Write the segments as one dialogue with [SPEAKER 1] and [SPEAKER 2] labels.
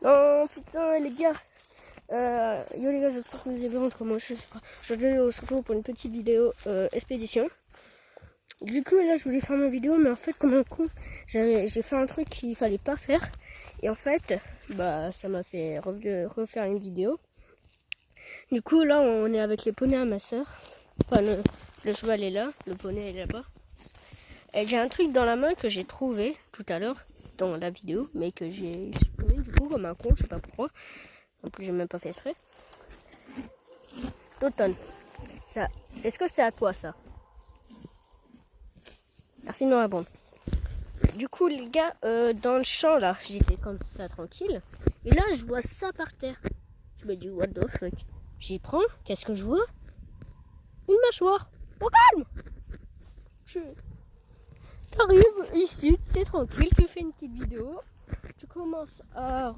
[SPEAKER 1] Oh putain les gars. Yo les gars, j'espère que vous allez bien. Moi je sais pas. Aujourd'hui on se retrouve pour une petite vidéo expédition. Du coup là je voulais faire ma vidéo, mais en fait comme un con, j'ai fait un truc qu'il fallait pas faire. Et en fait, bah ça m'a fait refaire une vidéo. Du coup là on est avec les poneys à ma soeur. Enfin le cheval est là, le poney est là-bas. Et j'ai un truc dans la main que j'ai trouvé tout à l'heure dans la vidéo, mais que j'ai supprimé du coup comme un con, je sais pas pourquoi. En plus j'ai même pas fait exprès. L'automne. Ça, est-ce que c'est à toi ça? Merci de me répondre. Du coup les gars, dans le champ là, j'étais comme ça tranquille. Et là je vois ça par terre. Je me dis what the fuck. J'y prends, qu'est-ce que je vois? Une mâchoire. Au calme. T'arrives ici, t'es tranquille, tu fais une petite vidéo. Tu commences à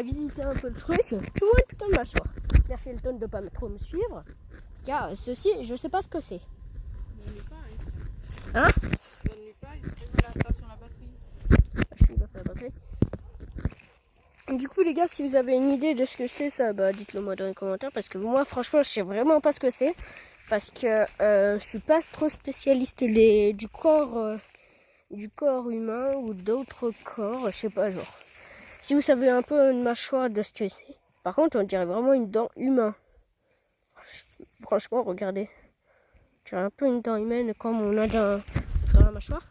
[SPEAKER 1] visiter un peu le truc. Tu vois une putain de mâchoire. Merci Elton de pas trop me suivre. Car ceci, je sais pas ce que c'est. Hein? Je suis pas fait la batterie. Du coup les gars, si vous avez une idée de ce que c'est ça, bah dites-le moi dans les commentaires, parce que moi franchement je sais vraiment pas ce que c'est, parce que je suis pas trop spécialiste du corps humain ou d'autres corps, je sais pas, genre. Si vous savez un peu une mâchoire de ce que c'est. Par contre on dirait vraiment une dent humaine. Franchement regardez, on dirait un peu une dent humaine comme on a dans la mâchoire.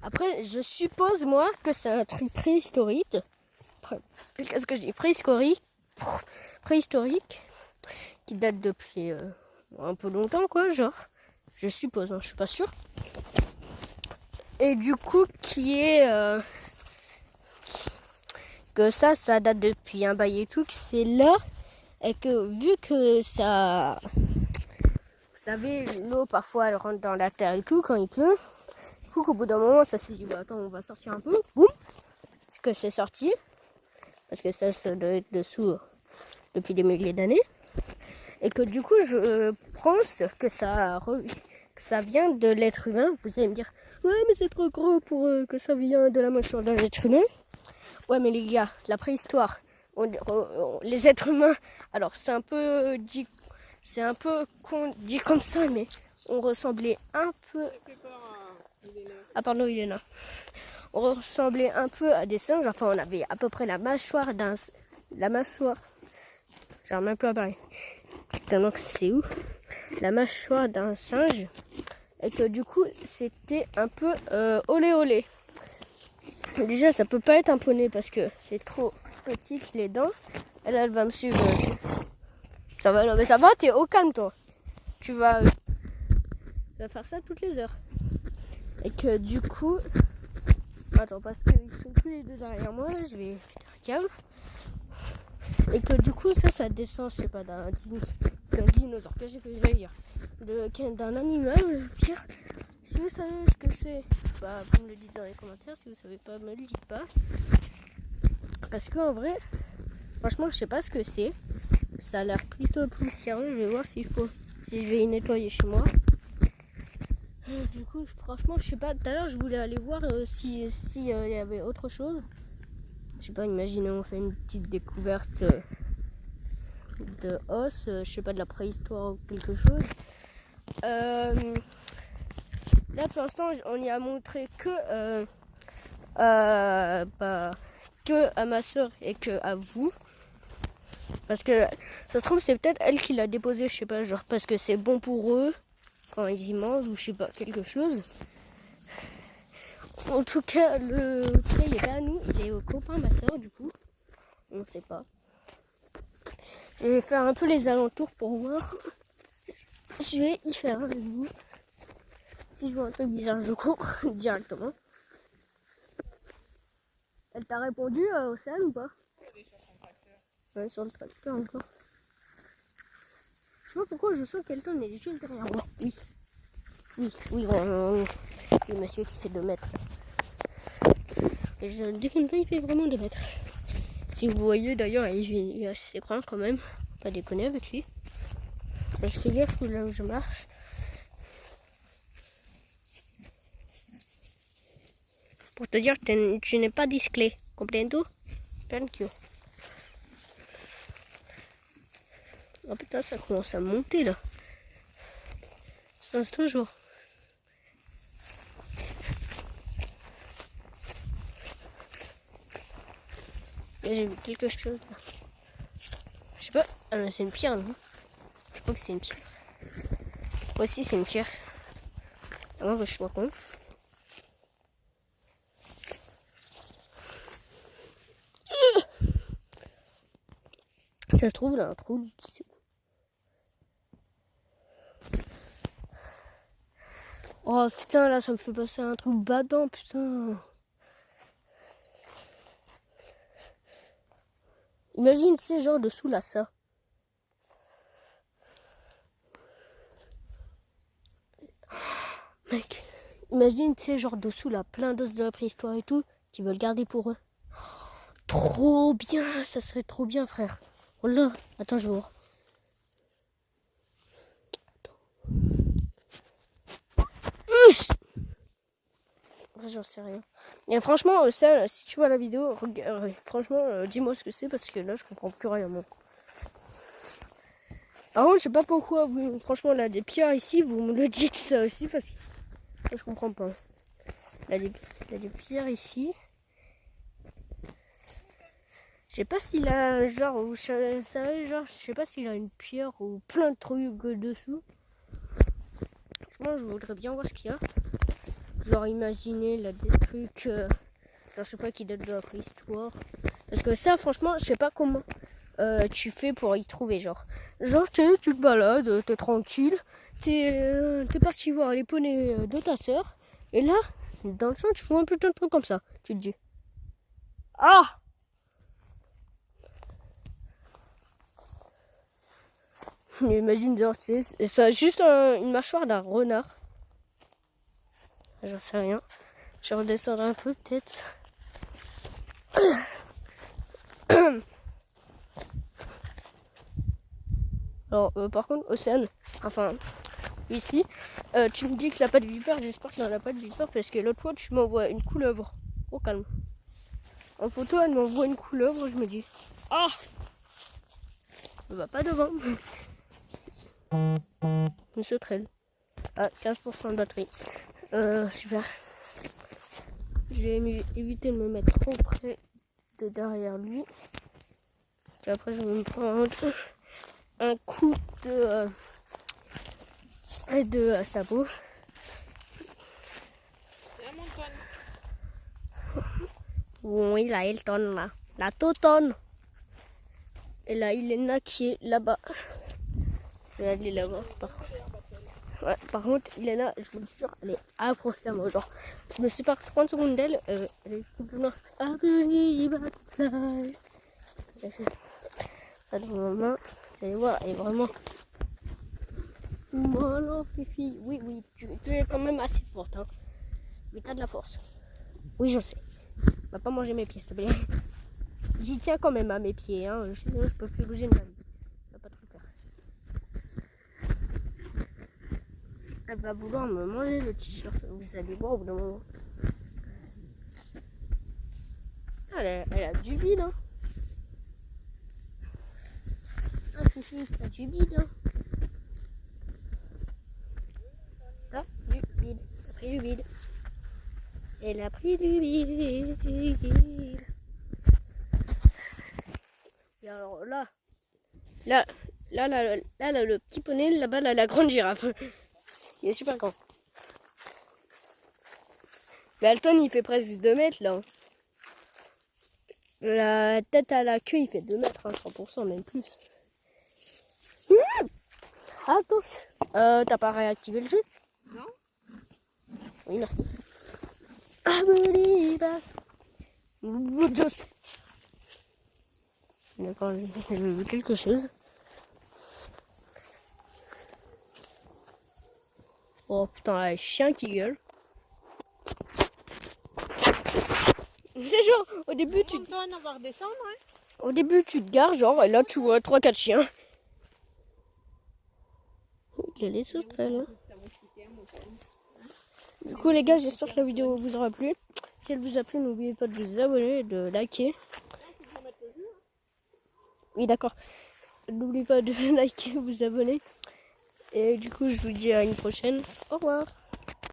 [SPEAKER 1] Après je suppose moi que c'est un truc préhistorique. Qu'est-ce que je dis? Préhistorique, qui date depuis un peu longtemps, quoi, genre. Je suppose, hein, je suis pas sûre. Et du coup, que ça date depuis un bail et tout, que c'est là, et que vu que ça, vous savez, l'eau parfois elle rentre dans la terre et tout quand il pleut. Du coup, qu'au bout d'un moment, ça s'est dit, bah, attends, on va sortir un peu. Boum, c'est que c'est sorti. Parce que ça doit être dessous depuis des milliers d'années. Et que du coup, je pense que ça vient de l'être humain. Vous allez me dire, ouais, mais c'est trop gros pour que ça vient de la mâchoire d'un être humain. Ouais, mais les gars, la préhistoire, les êtres humains, alors c'est un peu dit comme ça, mais on ressemblait un peu. Ah, pardon, il est là. On ressemblait un peu à des singes, enfin on avait à peu près la mâchoire, genre même pas pareil, tellement que c'est où, la mâchoire d'un singe, et que du coup c'était un peu olé olé. Déjà ça peut pas être un poney parce que c'est trop petit les dents, elle va me suivre. Ça va, non mais ça va, t'es au calme toi, tu vas faire ça toutes les heures. Et que du coup, attends, parce qu'ils sont tous les deux derrière moi, là, je vais faire un câble. Et que du coup, ça descend, je sais pas, d'un dinosaure, qu'est-ce que je vais dire, d'un animal, pire. Si vous savez ce que c'est, bah, vous me le dites dans les commentaires. Si vous savez pas, me le dites pas. Parce qu'en vrai, franchement, je sais pas ce que c'est. Ça a l'air plutôt poussiéreux. Je vais voir si je vais y nettoyer chez moi. Du coup, franchement, je sais pas. Tout à l'heure, je voulais aller voir si y avait autre chose. Je sais pas, imaginez, on fait une petite découverte de os, je sais pas, de la préhistoire ou quelque chose. Là, pour l'instant, on y a montré que à ma soeur et que à vous. Parce que ça se trouve, c'est peut-être elle qui l'a déposé, je sais pas, genre parce que c'est bon pour eux quand ils y mangent ou je sais pas, quelque chose. En tout cas, le prêt il est pas à nous, il est au copain ma soeur, du coup. On ne sait pas. Je vais faire un peu les alentours pour voir. Je vais y faire avec vous. Si je vois un truc bizarre, je cours directement. Elle t'a répondu, Océane, ou pas? Ouais, sur le tracteur encore. Je sais pas pourquoi je sens quelqu'un est juste derrière moi. Oui, le monsieur qui fait 2 mètres. Et je ne déconne pas, il fait vraiment 2 mètres. Si vous voyez d'ailleurs, il est assez grand quand même. Pas déconner avec lui. Je fais gaffe là où je marche. Pour te dire que tu n'es pas discret. Comprendo? Thank you. Oh putain, ça commence à monter là. C'est un jour. J'ai vu quelque chose là. Je sais pas. Ah mais c'est une pierre non? Je crois que c'est une pierre. Aussi c'est une pierre. À moins que je sois con. Ça se trouve là un trou. Oh putain là ça me fait passer un trou badant putain. Imagine tu sais genre dessous là ça. Mec, imagine tu sais genre dessous là plein d'os de la préhistoire et tout qui veulent garder pour eux. Trop bien, ça serait trop bien frère. Oh là, attends je vois. J'en sais rien. Et franchement, ça, si tu vois la vidéo, regarde, franchement, dis-moi ce que c'est parce que là, je comprends plus rien. Moi. Par contre, je sais pas pourquoi, vous, franchement, là, des pierres ici, vous me le dites ça aussi parce que je comprends pas. Là, il y a des pierres ici. Je sais pas s'il a, genre, vous savez, genre, je sais pas s'il a une pierre ou plein de trucs dessous. Franchement, je voudrais bien voir ce qu'il y a. Genre imaginer là des trucs, genre je sais pas qui datent de la préhistoire. Parce que ça franchement je sais pas comment tu fais pour y trouver genre. Genre tu te balades, t'es tranquille, t'es parti voir les poneys de ta soeur. Et là, dans le champ tu vois un putain de truc comme ça. Tu te dis. Ah! Imagine genre tu sais, ça a juste une mâchoire d'un renard. J'en sais rien. Je vais redescendre un peu peut-être. Alors par contre Océane, enfin ici, tu me dis qu'il n'a pas de vipère, j'espère qu'il n'en a pas de vipère parce que l'autre fois tu m'envoies une couleuvre. Au calme. En photo elle m'envoie une couleuvre, je me dis ah, ne va pas devant. Une sauterelle. Ah 15% de batterie. Super. Je vais éviter de me mettre trop près de derrière lui. Et après je vais me prendre un coup de sabot. Oui, la Elton là. La Totonne. Et la Ilena qui est là-bas. Je vais aller là-bas. Par contre, Ilena, je vous le jure, elle est accrochée à moi. Genre, je me sépare 30 secondes d'elle. Elle est complètement. I believe I can fly. Dans ma main, vous allez voir, elle est vraiment. Voilà, Fifi. Oui, tu es quand même assez forte. Hein. Mais t'as de la force. Oui, je sais. Va pas manger mes pieds, s'il te plaît. J'y tiens quand même à mes pieds. Hein. Je peux plus bouger de ma vie. Je vais pas trop faire. Elle va vouloir me manger le t-shirt. Vous allez voir au bout d'un moment. Elle a du bide. Hein. Ah, Fifi, t'as du bide. Hein. T'as du bide. T'as pris du bide. Elle a pris du bide. Et alors là, le petit poney, là-bas, là, la grande girafe. Il est super grand. Mais Alton, il fait presque 2 mètres, là. La tête à la queue, il fait 2 mètres, hein, 100%, même plus. Attention. T'as pas réactivé le jeu? Non. Oui, merci. Ah, d'accord, j'ai vu quelque chose. Oh putain, un chien qui gueule. C'est genre, au début tu te gares, genre, et là tu vois 3-4 chiens. Il y a les sauterelles. Du coup les gars, j'espère que la vidéo vous aura plu. Si elle vous a plu, n'oubliez pas de vous abonner et de liker. Oui d'accord. n'oubliez pas de liker, vous abonner. Et du coup, je vous dis à une prochaine. Au revoir.